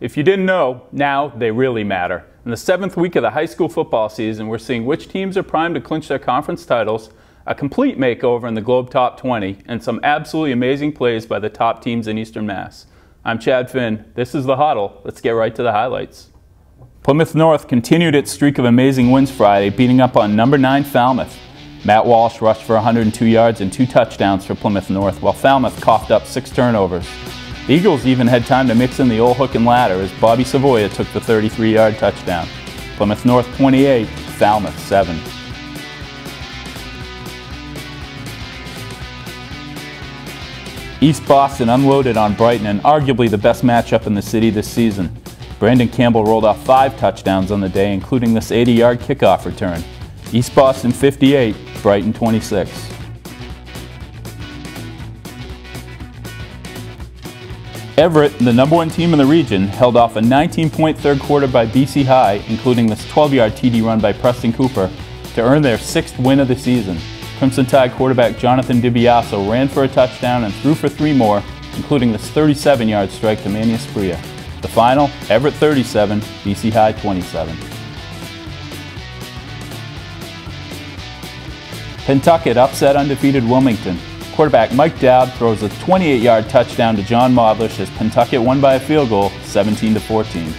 If you didn't know, now they really matter. In the 7th week of the high school football season, we're seeing which teams are primed to clinch their conference titles, a complete makeover in the Globe Top 20, and some absolutely amazing plays by the top teams in Eastern Mass. I'm Chad Finn. This is The Huddle. Let's get right to the highlights. Plymouth North continued its streak of amazing wins Friday, beating up on number 9 Falmouth. Matt Walsh rushed for 102 yards and 2 touchdowns for Plymouth North, while Falmouth coughed up 6 turnovers. The Eagles even had time to mix in the old hook and ladder as Bobby Savoia took the 33-yard touchdown. Plymouth North 28, Falmouth 7. East Boston unloaded on Brighton in arguably the best matchup in the city this season. Brandon Campbell rolled off 5 touchdowns on the day, including this 80-yard kickoff return. East Boston 58, Brighton 26. Everett, the number 1 team in the region, held off a 19-point third quarter by BC High, including this 12-yard TD run by Preston Cooper, to earn their 6th win of the season. Crimson Tide quarterback Jonathan DiBiaso ran for a touchdown and threw for 3 more, including this 37-yard strike to Manny Espria. The final, Everett 37, BC High 27. Pentucket upset undefeated Wilmington. Quarterback Mike Dowd throws a 28-yard touchdown to John Modlish as Pentucket won by a field goal, 17-14.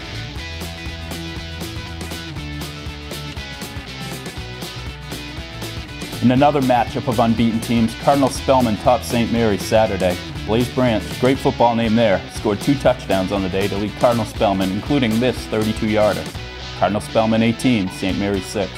In another matchup of unbeaten teams, Cardinal Spellman topped St. Mary's Saturday. Blaze Branch, great football name there, scored 2 touchdowns on the day to lead Cardinal Spellman, including this 32-yarder. Cardinal Spellman 18, St. Mary's 6.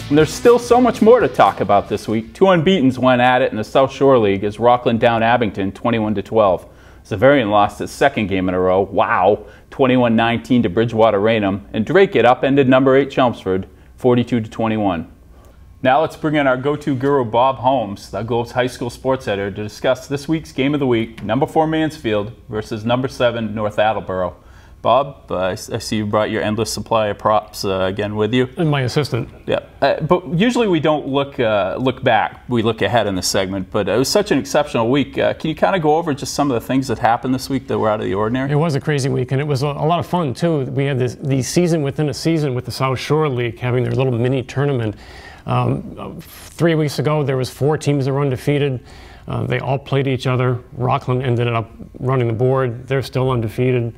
And there's still so much more to talk about this week. 2 unbeatens went at it in the South Shore League as Rockland downed Abington 21-12. Xaverian lost its 2nd game in a row, wow, 21-19 to Bridgewater Raynham, and Drake it upended number 8 Chelmsford 42-21. Now let's bring in our go-to guru Bob Holmes, the Globe's high school sports editor, to discuss this week's game of the week, number 4 Mansfield versus number 7 North Attleboro. Bob, I see you brought your endless supply of props again with you. And my assistant. Yeah, but usually we don't look back. We look ahead in this segment. But it was such an exceptional week. Can you kind of go over just some of the things that happened this week that were out of the ordinary? It was a crazy week, and it was a lot of fun too. We had the season within a season with the South Shore League having their little mini tournament. 3 weeks ago, there was 4 teams that were undefeated. They all played each other. Rockland ended up running the board. They're still undefeated.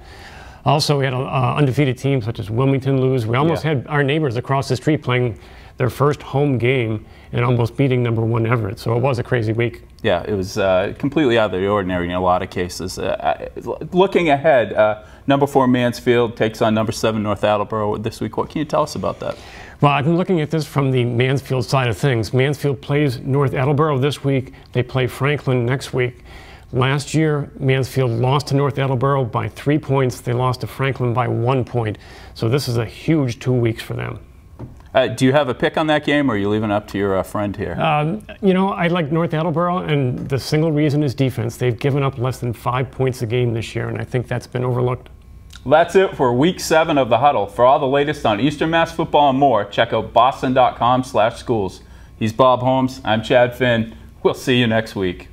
Also, we had undefeated teams such as Wilmington lose. We almost had our neighbors across the street playing their first home game and almost beating number 1 Everett. So it was a crazy week. Yeah, it was completely out of the ordinary in a lot of cases. Looking ahead, number 4 Mansfield takes on number 7 North Attleboro this week. What can you tell us about that? Well, I've been looking at this from the Mansfield side of things. Mansfield plays North Attleboro this week. They play Franklin next week. Last year, Mansfield lost to North Attleboro by 3 points. They lost to Franklin by 1 point. So this is a huge 2 weeks for them. Do you have a pick on that game, or are you leaving it up to your friend here? You know, I like North Attleboro, and the single reason is defense. They've given up less than 5 points a game this year, and I think that's been overlooked. That's it for Week 7 of The Huddle. For all the latest on Eastern Mass football and more, check out boston.com/schools. He's Bob Holmes. I'm Chad Finn. We'll see you next week.